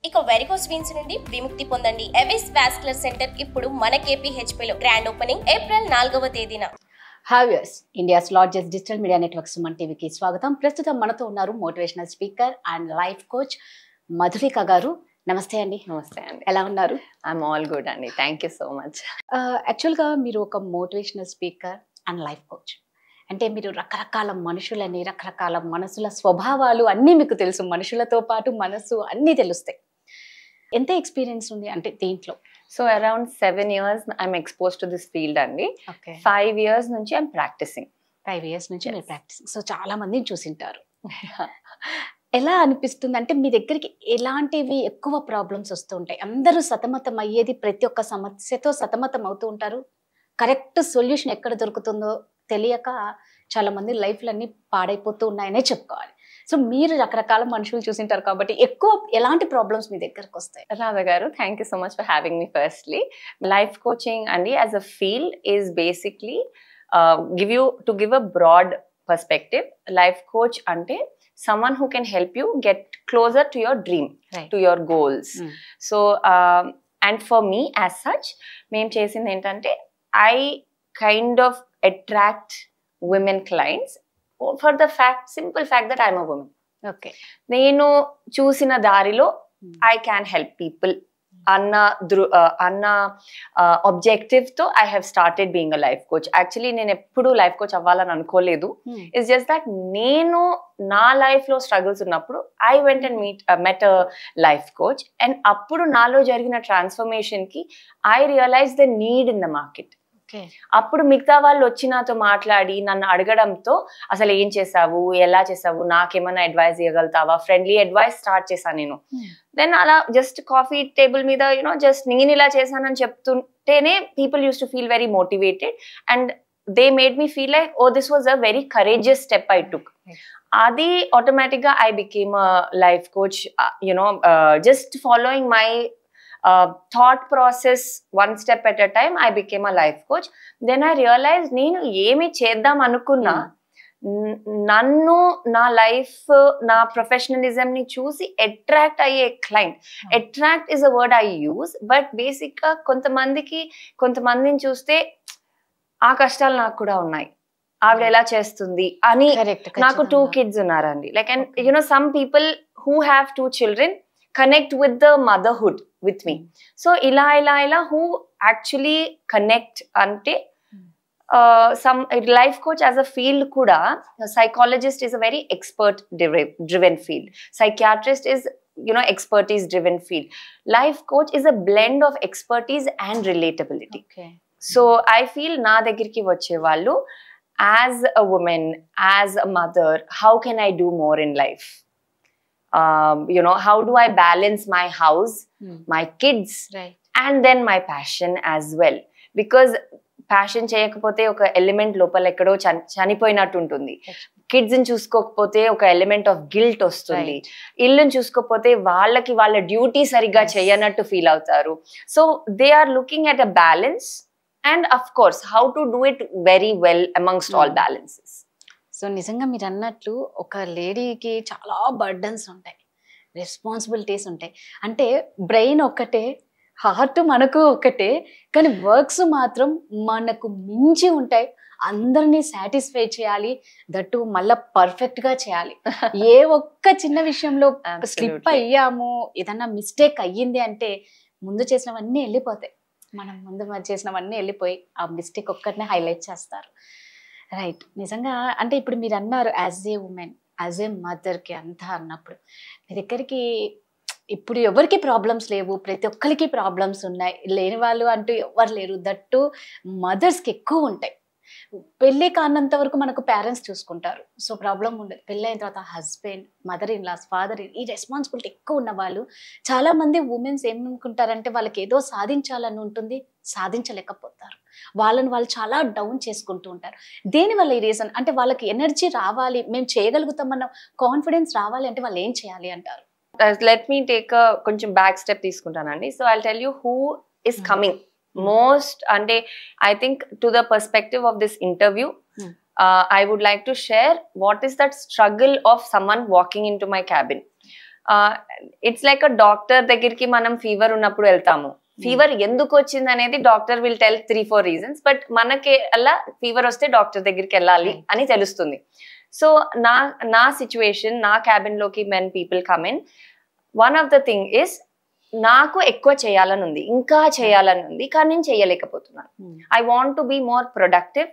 ఇక varicose veins నుండి విముక్తి పొందండి. ఎవిస్ వాస్కులర్ సెంటర్ ఇప్పుడు మన KPHPలో గ్రాండ్ ఓపెనింగ్ ఏప్రిల్ 4వ తేదీన. Hi viewers, India's largest digital media network Suman టీవీకి స్వాగతం. ప్రస్తుతం మనతో ఉన్నారు motivational speaker and life coach Madhulika garu. నమస్తే అండి. నమస్తే అండి. ఎలా ఉన్నారు? ఐఎమ్ ఆల్ గుడ్ అండి. Thank you so much. యాక్చువల్గా మీరు ఒక motivational speaker and life coach అంటే మీరు రకరకాల మనుషులని, రకరకాల మనసుల స్వభావాలు అన్నీ మీకు తెలుసు. మనుషులతో పాటు మనసు అన్నీ తెలుస్తాయి. ఎంత ఎక్స్పీరియన్స్ ఉంది అంటే దీంట్లో? So around 7 years I'm expose to this field అండి. 5 years నుంచి ఐఎమ్ ప్రాక్టీసింగ్. 5 years నుంచి మీరు ప్రాక్టీసింగ్. సో చాలా మందిని చూసింటారు. ఎలా అనిపిస్తుంది అంటే మీ దగ్గరికి ఎలాంటివి ఎక్కువ ప్రాబ్లమ్స్ వస్తూ ఉంటాయి? అందరూ సతమతం అయ్యేది ప్రతి ఒక్క సమస్యతో సతమతం అవుతూ ఉంటారు. కరెక్ట్ సొల్యూషన్ ఎక్కడ దొరుకుతుందో తెలియక చాలా మంది లైఫ్లన్నీ పాడైపోతూ ఉన్నాయనే చెప్పుకోవాలి. సో మీరు రకరకాల మనుషులు చూసింటారు కాబట్టి ఎక్కువ ఎలాంటి ప్రాబ్లమ్స్ మీ దగ్గరకు వస్తాయి? Radha garu, thank you so much for having me. Firstly, life coaching అండి as a field is basically give a broad perspective. Life coach అంటే someone who can help you get closer to your dream, right, to your goals. So and for me as such, మేము చేసింది ఏంటంటే I kind of attract women clients for the simple fact that I'm a woman. Okay. నేను చూసిన దారిలో I can help people అన్న objective తో I have started being a life coach. Actually నేను ఎప్పుడు లైఫ్ కోచ్ అవ్వాలని అనుకోలేదు. ఇట్స్ జస్ట్ దట్ నేను నా లైఫ్ లో స్ట్రగుల్స్ ఉన్నప్పుడు I went and met a life coach. And అప్పుడు నాలో జరిగిన ట్రాన్స్ఫర్మేషన్ కి I realize the need in the market. అప్పుడు మిగతా వాళ్ళు వచ్చి నాతో మాట్లాడి నన్ను అడగడంతో అసలు ఏం చేసావు, ఎలా చేసావు, నాకేమైనా అడ్వైస్ ఇవ్వగలుగుతావా, ఫ్రెండ్లీ అడ్వైస్ స్టార్ట్ చేశాను నేను. దెన్ అలా జస్ట్ కాఫీ టేబుల్ మీద జస్ట్ నేను ఇలా చేశానని చెప్తుంటేనే people use to feel very motivated and they made me feel like oh this was a very courageous step I took. అది ఆటోమేటిక్ గా I became a life coach, just following my thought process one step at a time. I became a life coach. Then I realized నేను ఏమి చేద్దాం అనుకున్నా నన్ను నా life నా professionalism ని చూసి అట్రాక్ట్ అయ్యే client. Attract is a word I use, but basic గా కొంతమందిని చూస్తే ఆ కష్టాలు నాకు కూడా ఉన్నాయి, ఆవిడ ఎలా చేస్తుంది అని. నాకు 2 kids ఉన్నారండి. Like and some people who have 2 children connect with the motherhood with me. So ila who actually connect ante some life coach as a field kuda. Psychologist is a very expert driven field. Psychiatrist is expertise driven field. Life coach is a blend of expertise and relatability. Okay. So I feel na దగ్గరికి వచ్చే వాళ్ళు as a woman, as a mother, how can I do more in life? How do I balance my house, my kids, right, and then my passion as well? Because passion చేయకపోతే ఒక element లోపల ఎక్కడో చనిపోయినట్టు ఉంటుంది. Kids ని చూసుకోకపోతే ఒక element of guilt వస్తుంది. ఇల్లుని చూసుకోకపోతే వాళ్ళ డ్యూటీ సరిగ్గా చేయనట్టు ఫీల్ అవుతారు. So they are looking at a balance and of course how to do it very well amongst all balances. So నిజంగా మీరు అన్నట్లు ఒక లేడీకి చాలా బర్డన్స్ ఉంటాయి, రెస్పాన్సిబిలిటీస్ ఉంటాయి. అంటే బ్రెయిన్ ఒక్కటే, హార్ట్ మనకు ఒక్కటే, కానీ వర్క్స్ మాత్రం మనకు మించి ఉంటాయి. అందరినీ సాటిస్ఫై చేయాలి, దట్టు మళ్ళీ పర్ఫెక్ట్గా చేయాలి. ఏ ఒక్క చిన్న విషయంలో స్లిప్ అయ్యాము, ఏదన్నా మిస్టేక్ అయ్యింది అంటే ముందు చేసినవన్నీ వెళ్ళిపోతాయి. మనం ముందు చేసినవన్నీ వెళ్ళిపోయి ఆ మిస్టేక్ ఒక్కటినే హైలైట్ చేస్తారు. రైట్. నిజంగా అంటే ఇప్పుడు మీరు అన్నారు as a women, as a మదర్కి అంతా అన్నప్పుడు మీ దగ్గరికి ఇప్పుడు ఎవరికి ప్రాబ్లమ్స్ లేవు, ప్రతి ఒక్కరికి ప్రాబ్లమ్స్ ఉన్నాయి. లేని వాళ్ళు అంటూ ఎవరు లేరు. దట్టు మదర్స్కి ఎక్కువ ఉంటాయి. పెళ్ళి కానంత వరకు మనకు పేరెంట్స్ చూసుకుంటారు, సో ప్రాబ్లం ఉండదు. పెళ్ళి అయిన తర్వాత husband, mother in laws, father ఈ రెస్పాన్సిబిలిటీ ఎక్కువ ఉన్న వాళ్ళు చాలామంది ఉమెన్స్ ఏమనుకుంటారంటే వాళ్ళకి ఏదో సాధించాలని ఉంటుంది, సాధించలేకపోతారు. వాళ్ళని వాళ్ళు చాలా డౌన్ చేసుకుంటూ ఉంటారు. దేనివల్ల ఈ రీజన్ అంటే వాళ్ళకి ఎనర్జీ రావాలి, మేము చేయగలుగుతామన్న కాన్ఫిడెన్స్ రావాలి అంటే వాళ్ళు ఏం చేయాలి అంటారు? లెట్ మీ టేక్ కొంచెం బ్యాక్ స్టెప్ తీసుకుంటానండి. So I'll tell you who is coming most ante I think to the perspective of this interview, I would like to share what is that struggle of someone walking into my cabin. It's like doctor దగ్గరికి మనం fever ఉన్నప్పుడు వెళ్తాము. Fever ఎందుకు వచ్చింది అనేది doctor will tell 3-4 reasons, but మనకి అలా fever వస్తే డాక్టర్ దగ్గరికి వెళ్ళాలి అని తెలుస్తుంది. సో నా సిచ్యువేషన్, నా క్యాబిన్ లోకి men people come in, one of the thing is నాకు ఎక్కువ చేయాలని ఉంది, ఇంకా చేయాలని ఉంది, కానీ నేను చేయలేకపోతున్నాను. I want to be more productive,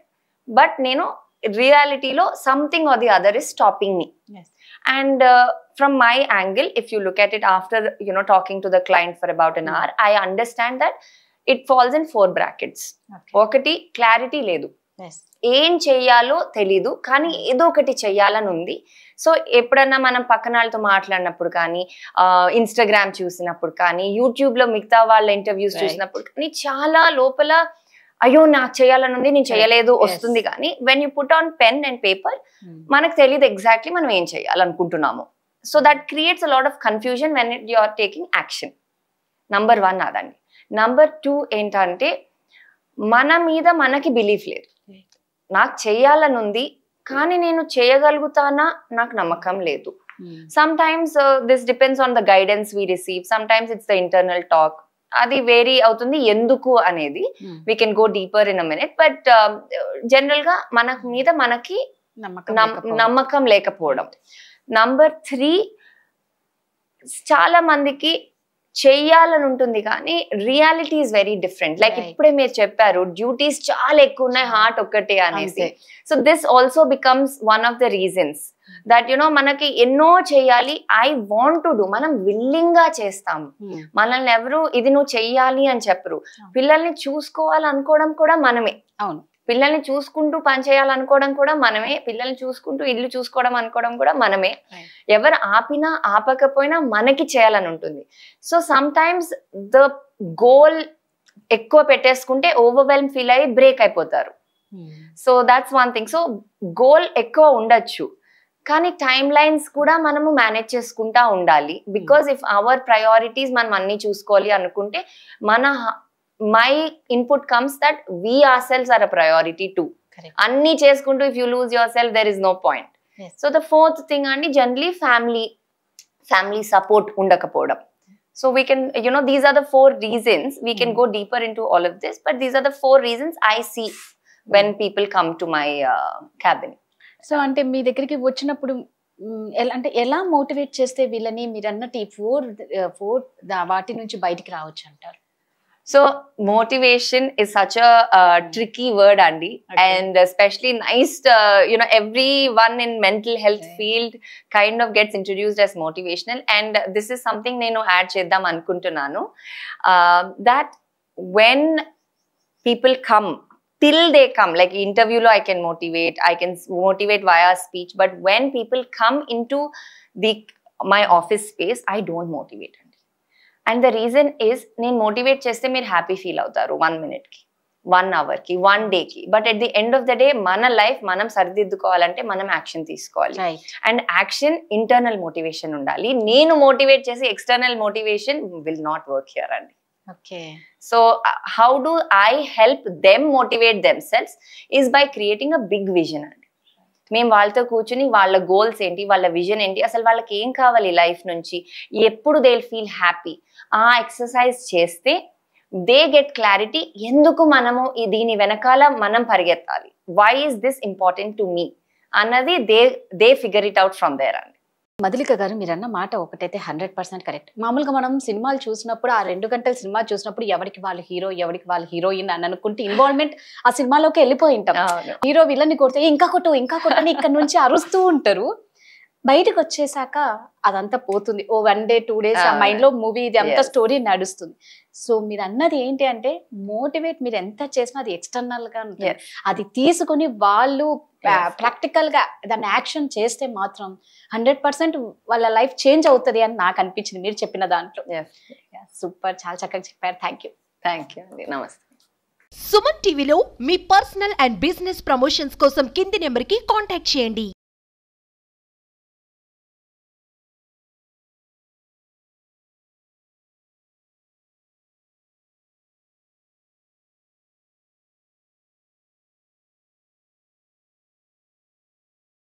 but నేను రియాలిటీలో something or the other is stopping me. And from my angle, if you look at it after talking to the client for about an hour, I understand that it falls in 4 brackets. ఒకటి clarity లేదు, ఏం చెయ్యాలో తెలీదు, కానీ ఏదో ఒకటి చెయ్యాలని ఉంది. సో ఎప్పుడన్నా మనం పక్కన వాళ్ళతో మాట్లాడినప్పుడు కానీ, ఇన్స్టాగ్రామ్ చూసినప్పుడు కానీ, యూట్యూబ్ లో మిగతా వాళ్ళ ఇంటర్వ్యూస్ చూసినప్పుడు కానీ చాలా లోపల అయ్యో నాకు చేయాలని ఉంది, నేను చేయలేదు వస్తుంది. కానీ when you put on pen and paper మనకు తెలియదు ఎగ్జాక్ట్లీ మనం ఏం చేయాలనుకుంటున్నాము. So that creates a lot of confusion when you are taking action. Number 1 అదండి. నంబర్ 2 ఏంటంటే మన మీద మనకి బిలీఫ్ లేదు. నాకు చేయాలని ఉంది కానీ నేను చేయగలుగుతానా నాకు నమ్మకం లేదు. Some times this depends on the guidance we receive, some times it's the internal talk, అది వేరీ అవుతుంది ఎందుకు అనేది. We can go deeper in a minute, but general గా మన మీద మనకి నమ్మకం లేకపోవడం. నంబర్ 3, చాలా మందికి చెయ్యాలని ఉంటుంది కానీ reality is very different. Like ఇప్పుడే మీరు చెప్పారు డ్యూటీస్ చాలా ఎక్కువ ఉన్నాయి, హార్ట్ ఒక్కటే అనేసి. So this also becomes one of the reasons that మనకి ఎన్నో చేయాలి, ఐ వాంట్ టు డూ, మనం విల్లింగ్ గా చేస్తాము. మనల్ని ఎవరు ఇది నువ్వు చెయ్యాలి అని చెప్పరు. పిల్లల్ని చూసుకోవాలనుకోవడం కూడా మనమే. అవును, పిల్లల్ని చూసుకుంటూ పని చేయాలనుకోవడం కూడా మనమే, పిల్లల్ని చూసుకుంటూ ఇల్లు చూసుకోవడం అనుకోవడం కూడా మనమే. ఎవరు ఆపినా ఆపకపోయినా మనకి చేయాలని ఉంటుంది. So some times the goal ఎక్కువ పెట్టేసుకుంటే ఓవర్వెల్మ్ ఫీల్ అయ్యి బ్రేక్ అయిపోతారు. So that's one thing. So goal ఎక్కువ ఉండొచ్చు కానీ టైమ్ లైన్స్ కూడా మనము మేనేజ్ చేసుకుంటా ఉండాలి. బికాస్ ఇఫ్ అవర్ ప్రయారిటీస్ మనం అన్ని చూసుకోవాలి అనుకుంటే my input comes that we ourselves are a priority too. Anni cheskuntu if you lose yourself there is no point. So the 4th thing andi generally family support undakapoda. So we can these are the 4 reasons. We can go deeper into all of this, but these are the 4 reasons I see when people come to my cabin. So ante మీ దగ్గరికి వచ్చినప్పుడు అంటే ఎలా motivate చేస్తే వీళ్ళని మీరు అన్నట్టు ఈ 4 వాటి నుంచి బయటికి రావచ్చు అంటారు? So motivation is such a tricky word, Andy, and especially nice. Everyone in mental health field kind of gets introduced as motivational, and this is something nenu add cheddam anukuntunnanu. That when people come, till they come, like interview lo I can motivate via speech, but when people come into my office space, I don't motivate. And the reason is నేను motivate చేస్తే మీరు happy feel అవుతారు 1 minute కి, 1 hour కి, 1 day కి, but at the end of the day మన life మనం సరిదిద్దుకోవాలంటే మనం యాక్షన్ తీసుకోవాలి. అండ్ యాక్షన్ ఇంటర్నల్ మోటివేషన్ ఉండాలి. నేను మోటివేట్ చేసి external motivation will not work here అండి. So how do I help them motivate themselves is by creating a big vision అండి. మేము వాళ్ళతో కూర్చుని వాళ్ళ గోల్స్ ఏంటి, వాళ్ళ విజన్ ఏంటి, అసలు వాళ్ళకి ఏం కావాలి లైఫ్ నుంచి, ఎప్పుడు దే విల్ ఫీల్ హ్యాపీ, ఆ ఎక్సర్సైజ్ చేస్తే దే గెట్ క్లారిటీ. ఎందుకు మనము దీని వెనకాల మనం పరిగెత్తాలి, why is this important to me అన్నది they figure it out from there అండి. మధులిక గారు మీరు అన్న మాట ఒకటైతే 100% కరెక్ట్. మామూలుగా మనం సినిమాలు చూసినప్పుడు ఆ 2 గంటల సినిమా చూసినప్పుడు ఎవరికి వాళ్ళు హీరో ఎవరికి వాళ్ళు హీరోయిన్ అని అనుకుంటే ఇన్వాల్వ్మెంట్ ఆ సినిమాలోకి వెళ్ళిపోయి ఉంటాం. హీరో విలన్ని కొడితే ఇంకా కొట్టు అని ఇక్కడ నుంచి అరుస్తూ ఉంటారు. బయటకు వచ్చేసాక అదంతా పోతుంది. 1 day 2 days ఆ మైండ్ లో మూవీ ఇది అంతా స్టోరీ నడుస్తుంది. సో మీరు అన్నది ఏంటి అంటే మోటివేట్ మీరు ఎంత చేసినా అది ఎక్స్టర్నల్ గా ఉంటుంది. అది తీసుకుని వాళ్ళు ప్రాక్టికల్ గా దాన్ని యాక్షన్ చేస్తే మాత్రం 100% వాళ్ళ లైఫ్ చేంజ్ అవుతుంది అని నాకు అనిపించింది మీరు చెప్పిన దాంట్లో. సూపర్, చాలా చక్కగా చెప్పారు. థ్యాంక్ యూ అండి. నమస్తే. సుమన్ టీవీలో మీ పర్సనల్ అండ్ బిజినెస్ ప్రమోషన్స్ కోసం కింది నెంబర్కి కాంటాక్ట్ చేయండి.